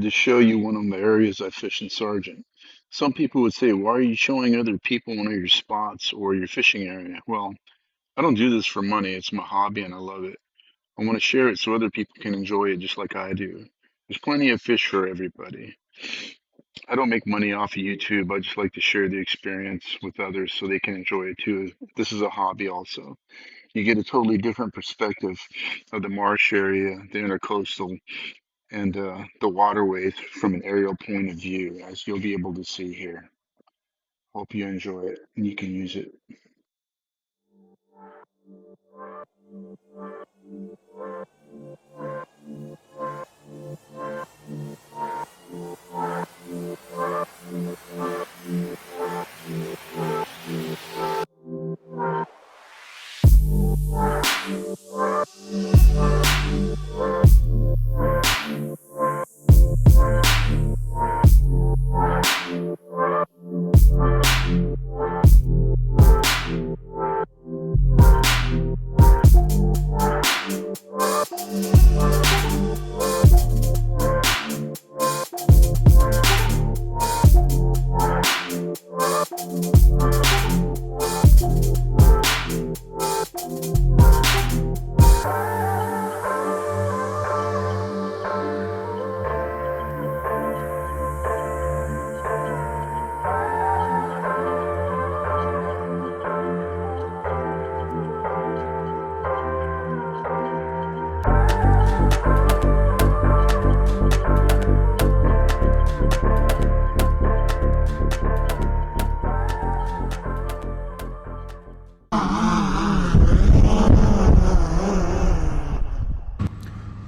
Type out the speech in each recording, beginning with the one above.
to show you one of the areas I fish in Sargent. Some people would say, why are you showing other people one of your spots or your fishing area? Well, I don't do this for money. It's my hobby and I love it. I want to share it so other people can enjoy it just like I do. There's plenty of fish for everybody. I don't make money off of YouTube. I just like to share the experience with others so they can enjoy it too. This is a hobby also. You get a totally different perspective of the marsh area, the intercoastal, and the waterways from an aerial point of view, as you'll be able to see here. Hope you enjoy it and you can use it.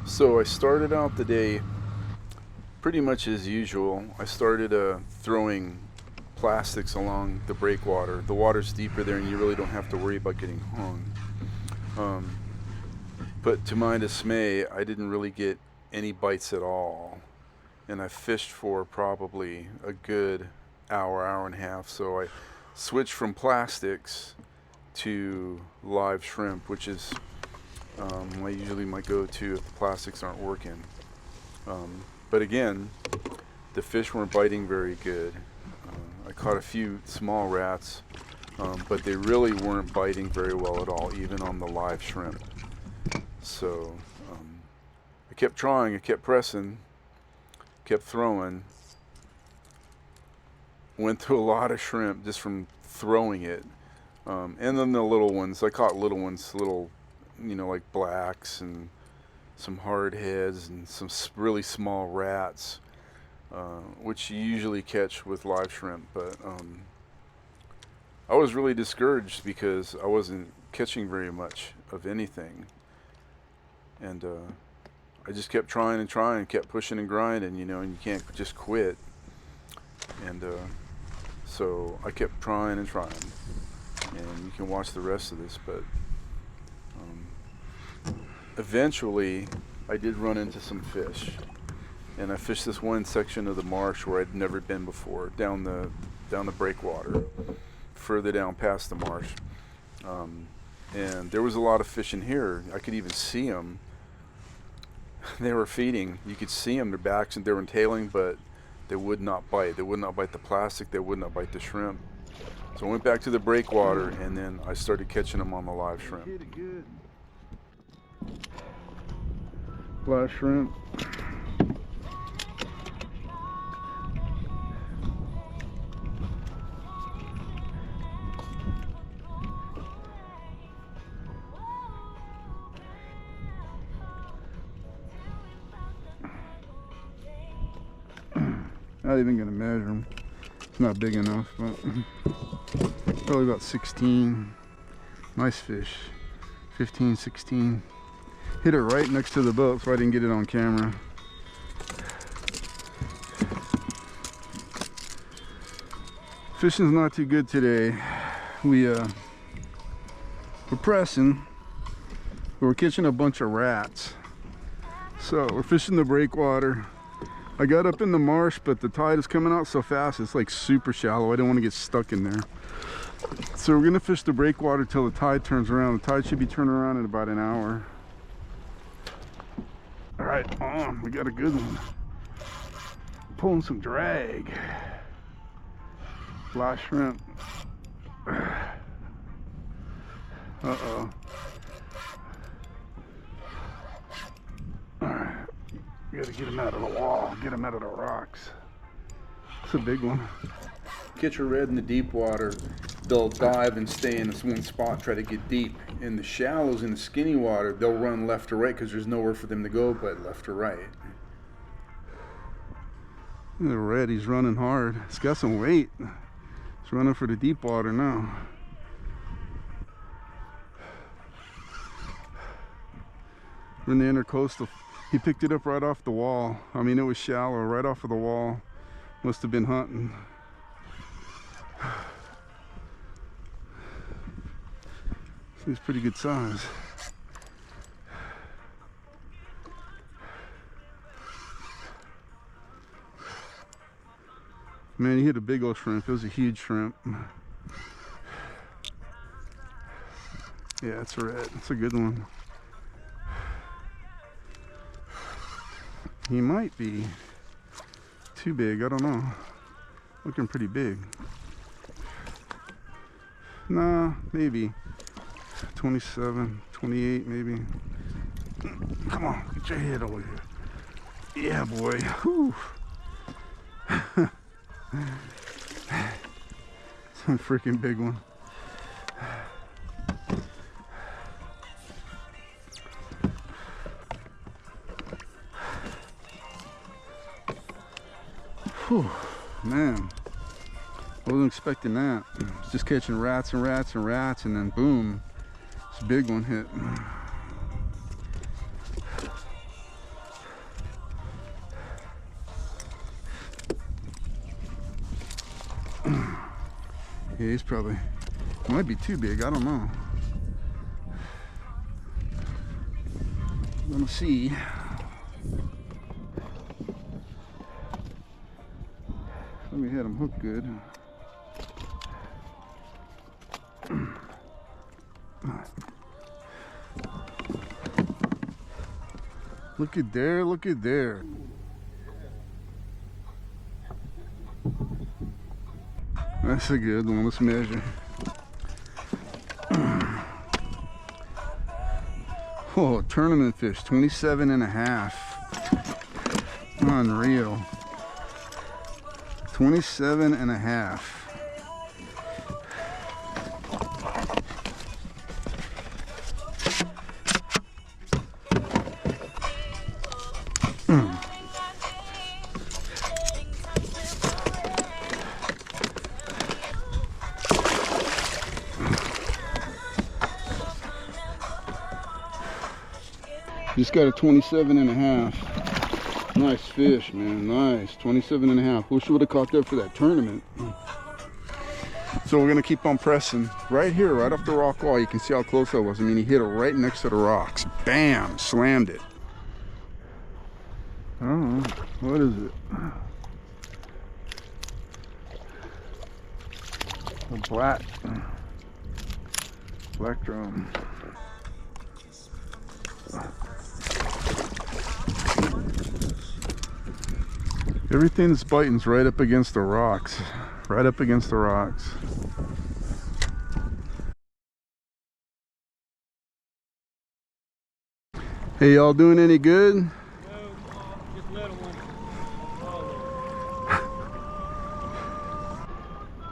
So I started out the day pretty much as usual. I started throwing plastics along the breakwater. The water's deeper there and you really don't have to worry about getting hung. But to my dismay, I didn't really get any bites at all. And I fished for probably a good hour and a half. So I switched from plastics to live shrimp, which is usually my go-to if the plastics aren't working. But again, the fish weren't biting very good. I caught a few small rats, but they really weren't biting very well at all, even on the live shrimp. So I kept trying, I kept pressing, kept throwing. Went through a lot of shrimp just from throwing it. And then the little ones, I caught little ones, like blacks and some hard heads and some really small rats, which you usually catch with live shrimp. But I was really discouraged because I wasn't catching very much of anything. And I just kept trying and trying, kept pushing and grinding, and you can't just quit. And so I kept trying and trying. And you can watch the rest of this, but eventually I did run into some fish, and I fished this one section of the marsh where I'd never been before, down the breakwater, further down past the marsh, and there was a lot of fish in here. I could even see them. They were feeding. You could see them, their backs, and they were tailing, but they would not bite. They would not bite the plastic. They would not bite the shrimp. So I went back to the breakwater, and then I started catching them on the live shrimp. Live shrimp. Not even gonna measure them. It's not big enough, but probably about 16. Nice fish. 15, 16. Hit it right next to the boat, so I didn't get it on camera. Fishing's not too good today. We're pressing, but we're catching a bunch of rats. So we're fishing the breakwater. I got up in the marsh, but the tide is coming out so fast, it's like super shallow. I didn't want to get stuck in there. So we're gonna fish the breakwater till the tide turns around. The tide should be turning around in about an hour. All right, we got a good one. pulling some drag. Fly shrimp. Uh-oh. Alright. We gotta get him out of the wall, get him out of the rocks. It's a big one. Catch a red in the deep water, they'll dive and stay in this one spot, try to get deep. In the shallows, in the skinny water, they'll run left or right because there's nowhere for them to go but left or right. The red, he's running hard. He's got some weight. He's running for the deep water now. We're in the intercoastal. He picked it up right off the wall. I mean, it was shallow, right off of the wall. Must have been hunting. He's pretty good size. Man, he hit a big old shrimp. It was a huge shrimp. Yeah, it's a red. It's a good one. He might be too big. I don't know. Looking pretty big. Nah, maybe 27, 28 maybe. Come on, get your head over here. Yeah, boy. Whew. Some freaking big one. Whew, man, I wasn't expecting that. Just catching rats and rats and rats, and then boom, this big one hit. Yeah, he's probably, might be too big, I don't know. Let me see. Let me hit him hook good. Look at there, look at there. That's a good one. Let's measure. Oh, tournament fish, 27 and a half. Unreal. 27 and a half. Just got a 27 and a half. Nice fish, man. Nice. 27 and a half. Wish we would have caught that for that tournament. So we're going to keep on pressing. Right here, right off the rock wall. You can see how close I was. I mean, he hit it right next to the rocks. Bam! Slammed it. I don't know. What is it? A black drum. Everything that's biting's right up against the rocks. Right up against the rocks. Hey, y'all doing any good? No, just little one.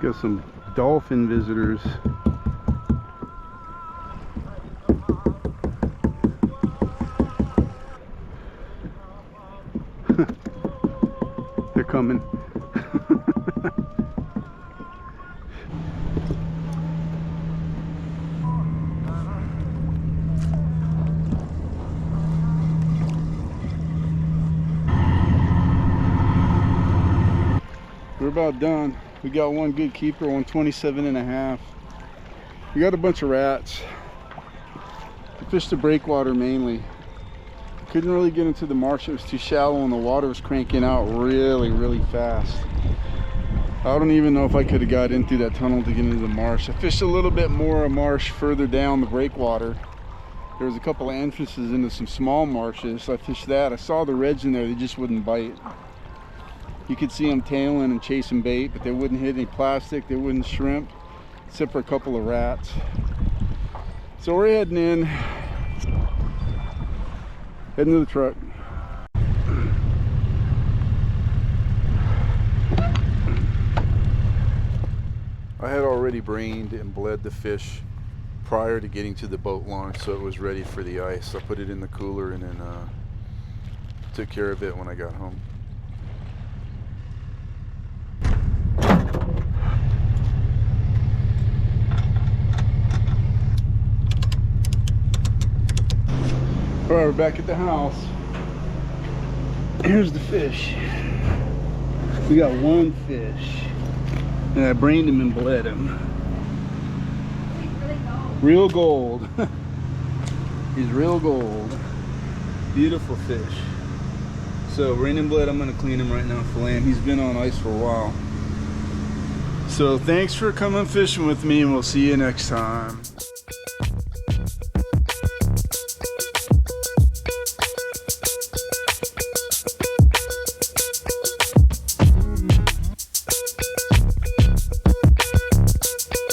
Got some dolphin visitors. They're coming. We're about done. We got one good keeper, 127 and a half. We got a bunch of rats. I fished the breakwater mainly. Couldn't really get into the marsh. It was too shallow and the water was cranking out really fast. I don't even know if I could have got in through that tunnel to get into the marsh. I fished a little bit more a marsh further down the breakwater. There was a couple of entrances into some small marshes, so I fished that. I saw the reds in there, they just wouldn't bite. You could see them tailing and chasing bait, but they wouldn't hit any plastic, they wouldn't shrimp, except for a couple of rats. So we're heading in, heading to the truck. I had already brained and bled the fish prior to getting to the boat launch, so it was ready for the ice. I put it in the cooler and then took care of it when I got home. All right, we're back at the house. Here's the fish. We got one fish, and I brained him and bled him. Real gold. He's real gold. Beautiful fish. So brained and bled, I'm gonna clean him right now, fillet him. He's been on ice for a while. So thanks for coming fishing with me, and we'll see you next time.